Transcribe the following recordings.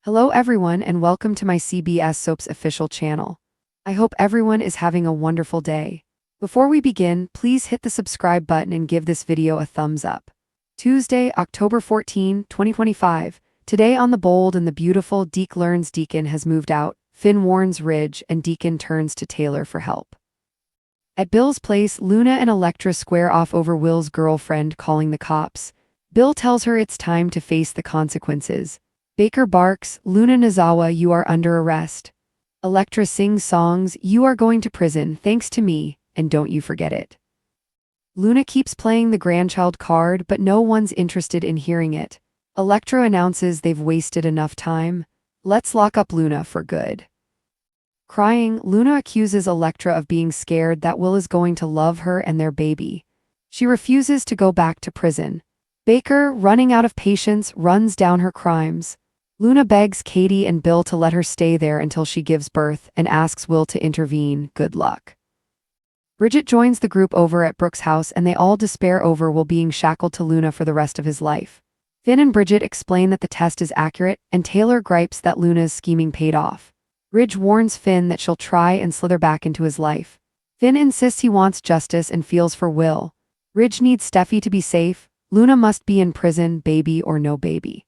Hello everyone and welcome to my CBS Soaps official channel. I hope everyone is having a wonderful day. Before we begin, please hit the subscribe button and give this video a thumbs up. Tuesday, October 14, 2025. Today on The Bold and the Beautiful, Deke learns Deacon has moved out. Finn warns Ridge and Deacon turns to Taylor for help. At Bill's place, Luna and Elektra square off over Will's girlfriend calling the cops. Bill tells her it's time to face the consequences. Baker barks, "Luna Nozawa, you are under arrest." Elektra sings songs, "You are going to prison, thanks to me, and don't you forget it." Luna keeps playing the grandchild card, but no one's interested in hearing it. Elektra announces they've wasted enough time. Let's lock up Luna for good. Crying, Luna accuses Elektra of being scared that Will is going to love her and their baby. She refuses to go back to prison. Baker, running out of patience, runs down her crimes. Luna begs Katie and Bill to let her stay there until she gives birth and asks Will to intervene. Good luck. Bridget joins the group over at Brooke's house and they all despair over Will being shackled to Luna for the rest of his life. Finn and Bridget explain that the test is accurate and Taylor gripes that Luna's scheming paid off. Ridge warns Finn that she'll try and slither back into his life. Finn insists he wants justice and feels for Will. Ridge needs Steffy to be safe. Luna must be in prison, baby or no baby.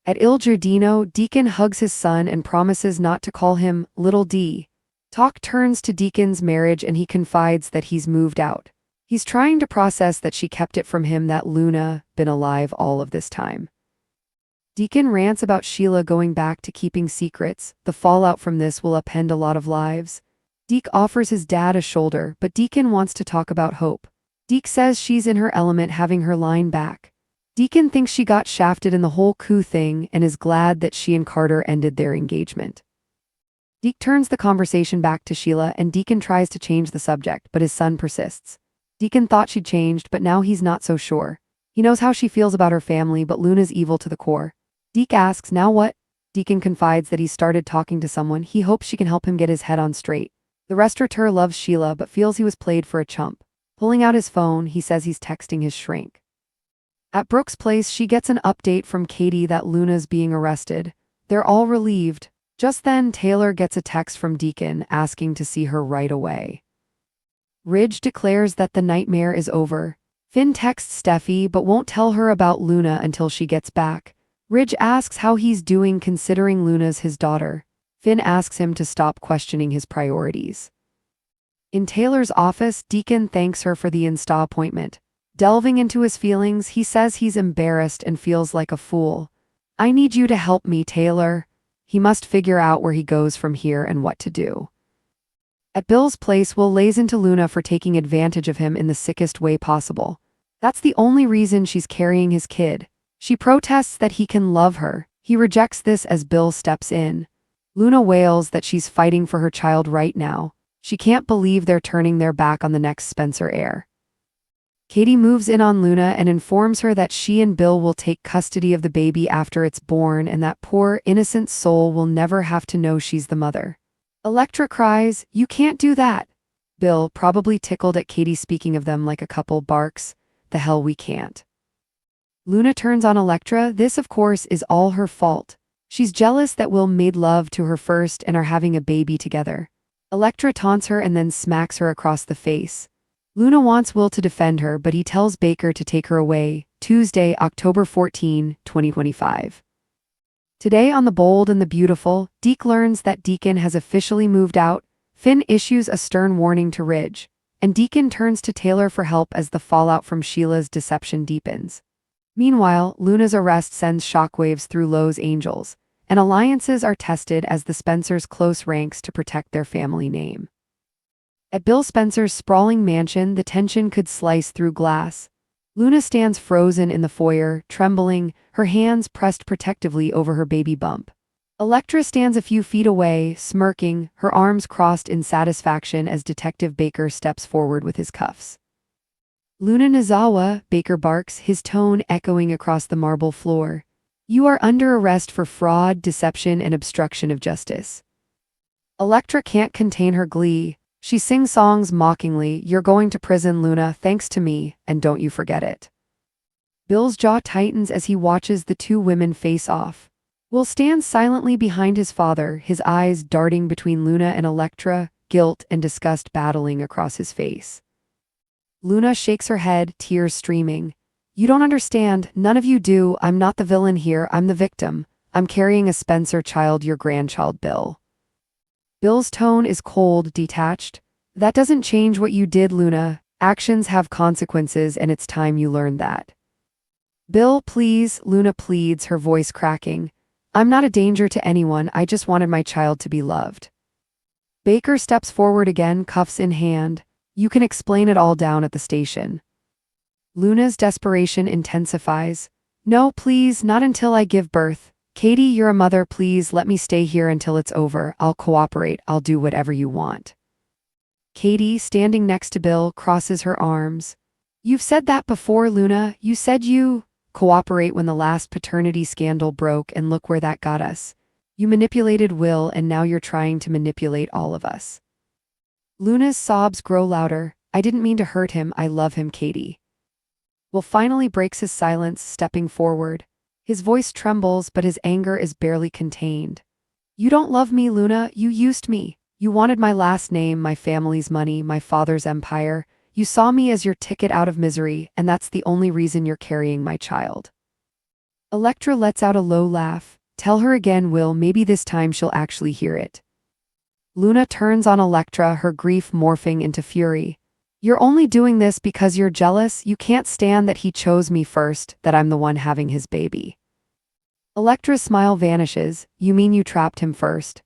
At Il Giardino, Deacon hugs his son and promises not to call him Little D. Talk turns to Deacon's marriage and he confides that he's moved out. He's trying to process that she kept it from him that Luna been alive all of this time. Deacon rants about Sheila going back to keeping secrets. The fallout from this will upend a lot of lives. Deke offers his dad a shoulder, but Deacon wants to talk about Hope. Deke says she's in her element having her line back. Deacon thinks she got shafted in the whole coup thing and is glad that she and Carter ended their engagement. Deke turns the conversation back to Sheila and Deacon tries to change the subject, but his son persists. Deacon thought she'd changed, but now he's not so sure. He knows how she feels about her family, but Luna's evil to the core. Deke asks, "Now what?" Deacon confides that he started talking to someone. He hopes she can help him get his head on straight. The restaurateur loves Sheila, but feels he was played for a chump. Pulling out his phone, he says he's texting his shrink. At Brooke's place, she gets an update from Katie that Luna's being arrested. They're all relieved. Just then, Taylor gets a text from Deacon asking to see her right away. Ridge declares that the nightmare is over. Finn texts Steffy but won't tell her about Luna until she gets back. Ridge asks how he's doing considering Luna's his daughter. Finn asks him to stop questioning his priorities. In Taylor's office, Deacon thanks her for the Insta appointment. Delving into his feelings, he says he's embarrassed and feels like a fool. "I need you to help me, Taylor." He must figure out where he goes from here and what to do. At Bill's place, Will lays into Luna for taking advantage of him in the sickest way possible. That's the only reason she's carrying his kid. She protests that he can love her. He rejects this as Bill steps in. Luna wails that she's fighting for her child right now. She can't believe they're turning their back on the next Spencer heir. Katie moves in on Luna and informs her that she and Bill will take custody of the baby after it's born and that poor, innocent soul will never have to know she's the mother. Elektra cries, "You can't do that." Bill, probably tickled at Katie speaking of them like a couple, barks, "The hell we can't." Luna turns on Elektra. This, of course, is all her fault. She's jealous that Will made love to her first and are having a baby together. Elektra taunts her and then smacks her across the face. Luna wants Will to defend her, but he tells Baker to take her away. Tuesday, October 14, 2025. Today on The Bold and the Beautiful, Deke learns that Deacon has officially moved out. Finn issues a stern warning to Ridge, and Deacon turns to Taylor for help as the fallout from Sheila's deception deepens. Meanwhile, Luna's arrest sends shockwaves through Lowe's Angels, and alliances are tested as the Spencers' close ranks to protect their family name. At Bill Spencer's sprawling mansion, the tension could slice through glass. Luna stands frozen in the foyer, trembling, her hands pressed protectively over her baby bump. Elektra stands a few feet away, smirking, her arms crossed in satisfaction as Detective Baker steps forward with his cuffs. "Luna Nozawa," Baker barks, his tone echoing across the marble floor. "You are under arrest for fraud, deception, and obstruction of justice." Elektra can't contain her glee. She sings songs mockingly, "You're going to prison, Luna, thanks to me, and don't you forget it." Bill's jaw tightens as he watches the two women face off. Will stands silently behind his father, his eyes darting between Luna and Electra, guilt and disgust battling across his face. Luna shakes her head, tears streaming. You don't understand, none of you do, I'm not the villain here, I'm the victim. I'm carrying a Spencer child, your grandchild, Bill. Bill's tone is cold, detached. That doesn't change what you did, Luna. Actions have consequences and it's time you learned that. Bill, please, Luna pleads, her voice cracking. I'm not a danger to anyone, I just wanted my child to be loved. Baker steps forward again, cuffs in hand. You can explain it all down at the station. Luna's desperation intensifies. No, please, not until I give birth. Katie, you're a mother, please let me stay here until it's over. I'll cooperate, I'll do whatever you want. Katie, standing next to Bill, crosses her arms. You've said that before, Luna. You said you cooperate when the last paternity scandal broke, and look where that got us. You manipulated Will, and now you're trying to manipulate all of us. Luna's sobs grow louder. I didn't mean to hurt him, I love him, Katie. Will finally breaks his silence, stepping forward. His voice trembles, but his anger is barely contained. You don't love me, Luna, you used me. You wanted my last name, my family's money, my father's empire. You saw me as your ticket out of misery, and that's the only reason you're carrying my child. Electra lets out a low laugh. Tell her again, Will, maybe this time she'll actually hear it. Luna turns on Electra, her grief morphing into fury. You're only doing this because you're jealous, you can't stand that he chose me first, that I'm the one having his baby. Electra's smile vanishes. You mean you trapped him first?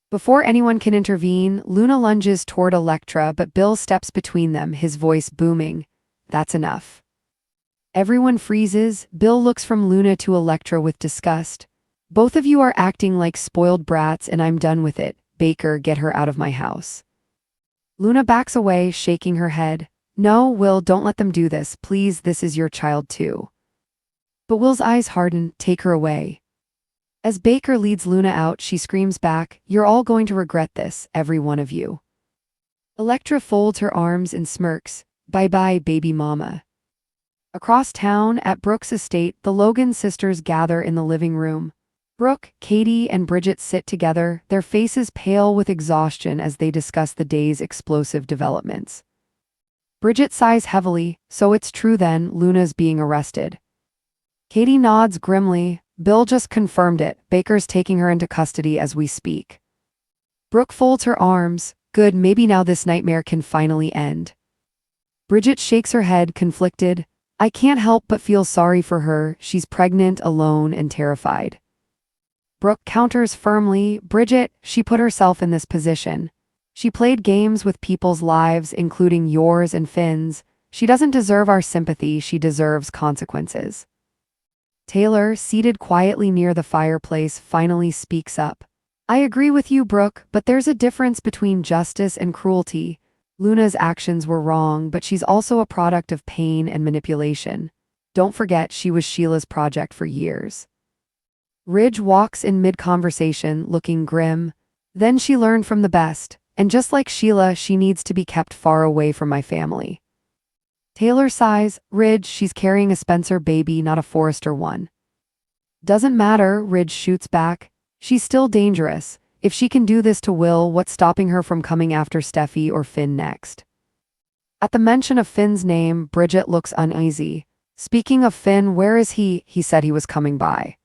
Before anyone can intervene, Luna lunges toward Electra, but Bill steps between them, his voice booming. That's enough. Everyone freezes. Bill looks from Luna to Electra with disgust. Both of you are acting like spoiled brats and I'm done with it. Baker, get her out of my house. Luna backs away, shaking her head. No, Will, don't let them do this. Please, this is your child too. But Will's eyes harden. Take her away. As Baker leads Luna out, she screams back, you're all going to regret this, every one of you. Electra folds her arms and smirks. Bye-bye, baby mama. Across town, at Brooke's estate, the Logan sisters gather in the living room. Brooke, Katie, and Bridget sit together, their faces pale with exhaustion as they discuss the day's explosive developments. Bridget sighs heavily. So it's true then, Luna's being arrested. Katie nods grimly. Bill just confirmed it. Baker's taking her into custody as we speak. Brooke folds her arms. Good, maybe now this nightmare can finally end. Bridget shakes her head, conflicted. I can't help but feel sorry for her. She's pregnant, alone, and terrified. Brooke counters firmly. Bridget, she put herself in this position. She played games with people's lives, including yours and Finn's. She doesn't deserve our sympathy, she deserves consequences. Taylor, seated quietly near the fireplace, finally speaks up. I agree with you, Brooke, but there's a difference between justice and cruelty. Luna's actions were wrong, but she's also a product of pain and manipulation. Don't forget, she was Sheila's project for years. Ridge walks in mid-conversation, looking grim. Then she learned from the best, and just like Sheila, she needs to be kept far away from my family. Taylor sighs. Ridge, she's carrying a Spencer baby, not a Forrester one. Doesn't matter, Ridge shoots back. She's still dangerous. If she can do this to Will, what's stopping her from coming after Steffy or Finn next? At the mention of Finn's name, Bridget looks uneasy. Speaking of Finn, where is he? He said he was coming by.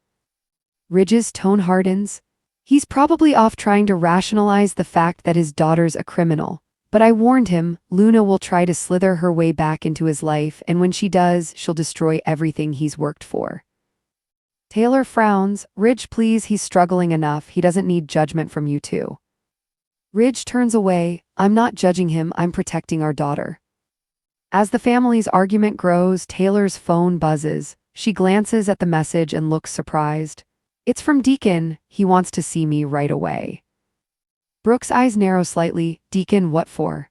Ridge's tone hardens. He's probably off trying to rationalize the fact that his daughter's a criminal. But I warned him, Luna will try to slither her way back into his life, and when she does, she'll destroy everything he's worked for. Taylor frowns. Ridge, please, he's struggling enough. He doesn't need judgment from you too. Ridge turns away. I'm not judging him, I'm protecting our daughter. As the family's argument grows, Taylor's phone buzzes. She glances at the message and looks surprised. It's from Deacon. He wants to see me right away. Brooke's eyes narrow slightly. Deacon, what for?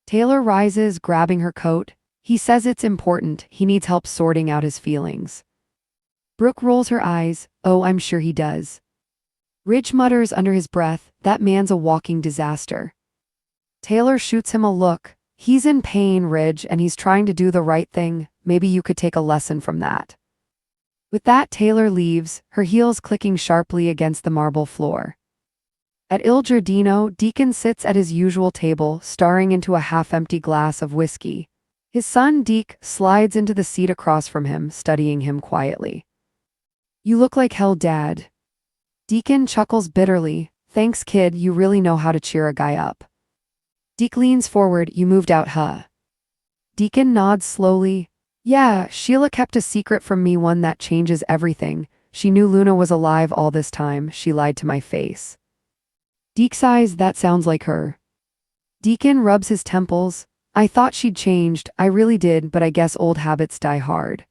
Taylor rises, grabbing her coat. He says it's important. He needs help sorting out his feelings. Brooke rolls her eyes. Oh, I'm sure he does. Ridge mutters under his breath, that man's a walking disaster. Taylor shoots him a look. He's in pain, Ridge, and he's trying to do the right thing. Maybe you could take a lesson from that. With that, Taylor leaves, her heels clicking sharply against the marble floor. At Il Giardino, Deacon sits at his usual table, staring into a half-empty glass of whiskey. His son, Deke, slides into the seat across from him, studying him quietly. "You look like hell, Dad." Deacon chuckles bitterly. "Thanks, kid, you really know how to cheer a guy up." Deke leans forward. "You moved out, huh?" Deacon nods slowly. "Yeah, Sheila kept a secret from me, one that changes everything. She knew Luna was alive all this time. She lied to my face." Deke sighs. "That sounds like her." Deacon rubs his temples. "I thought she'd changed. I really did, but I guess old habits die hard."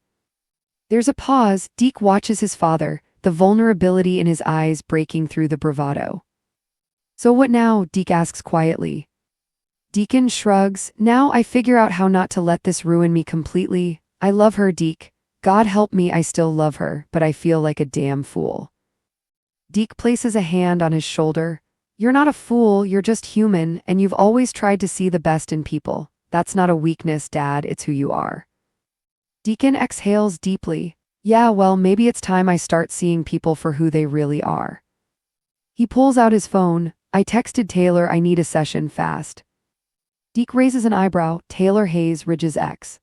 There's a pause. Deke watches his father, the vulnerability in his eyes breaking through the bravado. "So what now?" Deke asks quietly. Deacon shrugs. "Now I figure out how not to let this ruin me completely. I love her, Deke. God help me, I still love her, but I feel like a damn fool." Deke places a hand on his shoulder. "You're not a fool, you're just human, and you've always tried to see the best in people. That's not a weakness, Dad, it's who you are." Deacon exhales deeply. "Yeah, well, maybe it's time I start seeing people for who they really are." He pulls out his phone. "I texted Taylor I need a session fast." Deke raises an eyebrow. "Taylor Hayes, Ridge's ex."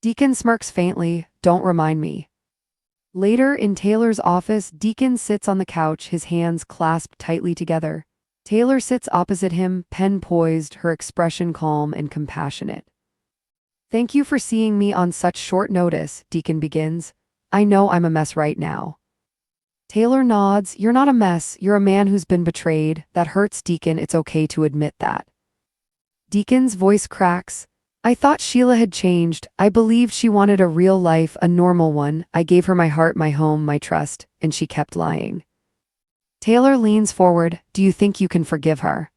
Deacon smirks faintly. "Don't remind me." Later, in Taylor's office, Deacon sits on the couch, his hands clasped tightly together. Taylor sits opposite him, pen poised, her expression calm and compassionate. "Thank you for seeing me on such short notice," Deacon begins. "I know I'm a mess right now." Taylor nods. "You're not a mess, you're a man who's been betrayed. That hurts, Deacon, it's okay to admit that." Deacon's voice cracks. "I thought Sheila had changed. I believed she wanted a real life, a normal one. I gave her my heart, my home, my trust, and she kept lying." Taylor leans forward. "Do you think you can forgive her?"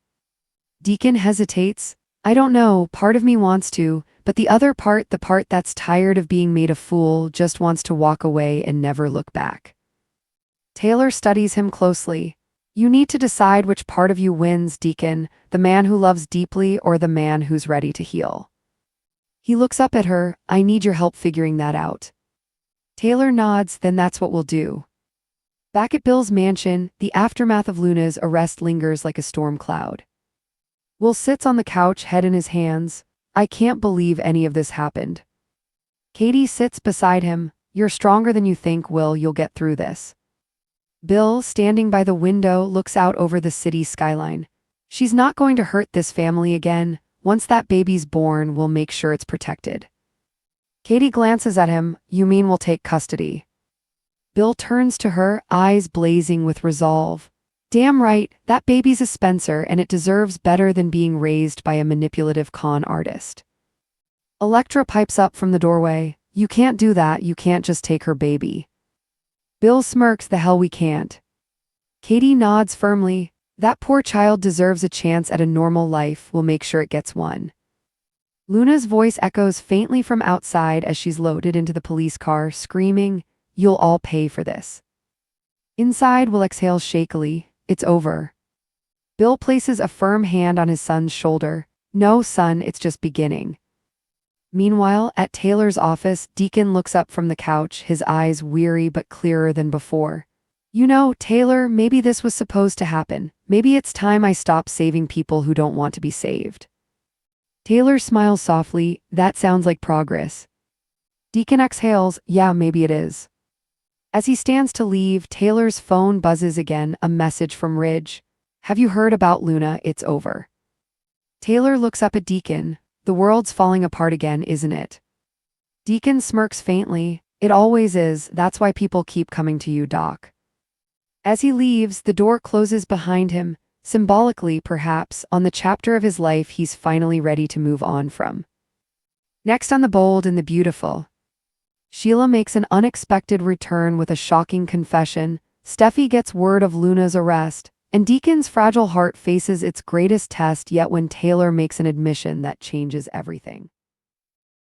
Deacon hesitates. "I don't know, part of me wants to, but the other part, the part that's tired of being made a fool, just wants to walk away and never look back." Taylor studies him closely. "You need to decide which part of you wins, Deacon, the man who loves deeply or the man who's ready to heal." He looks up at her. "I need your help figuring that out." Taylor nods. "Then that's what we'll do." Back at Bill's mansion, the aftermath of Luna's arrest lingers like a storm cloud. Will sits on the couch, head in his hands. "I can't believe any of this happened." Katie sits beside him. "You're stronger than you think, Will, you'll get through this." Bill, standing by the window, looks out over the city skyline. "She's not going to hurt this family again. Once that baby's born, we'll make sure it's protected." Katie glances at him. "You mean we'll take custody?" Bill turns to her, eyes blazing with resolve. "Damn right, that baby's a Spencer and it deserves better than being raised by a manipulative con artist." Electra pipes up from the doorway. "You can't do that, you can't just take her baby." Bill smirks. "The hell we can't." Katie nods firmly. "That poor child deserves a chance at a normal life, we'll make sure it gets one." Luna's voice echoes faintly from outside as she's loaded into the police car, screaming, "You'll all pay for this." Inside, Will exhales shakily. "It's over." Bill places a firm hand on his son's shoulder. "No, son, it's just beginning." Meanwhile, at Taylor's office, Deacon looks up from the couch, his eyes weary but clearer than before. "You know, Taylor, maybe this was supposed to happen. Maybe it's time I stop saving people who don't want to be saved." Taylor smiles softly. "That sounds like progress." Deacon exhales. "Yeah, maybe it is." As he stands to leave, Taylor's phone buzzes again, a message from Ridge. "Have you heard about Luna? It's over." Taylor looks up at Deacon. "The world's falling apart again, isn't it?" Deacon smirks faintly. "It always is, that's why people keep coming to you, Doc." As he leaves, the door closes behind him, symbolically perhaps, on the chapter of his life he's finally ready to move on from. Next on The Bold and the Beautiful. Sheila makes an unexpected return with a shocking confession. Steffy gets word of Luna's arrest, and Deacon's fragile heart faces its greatest test yet when Taylor makes an admission that changes everything.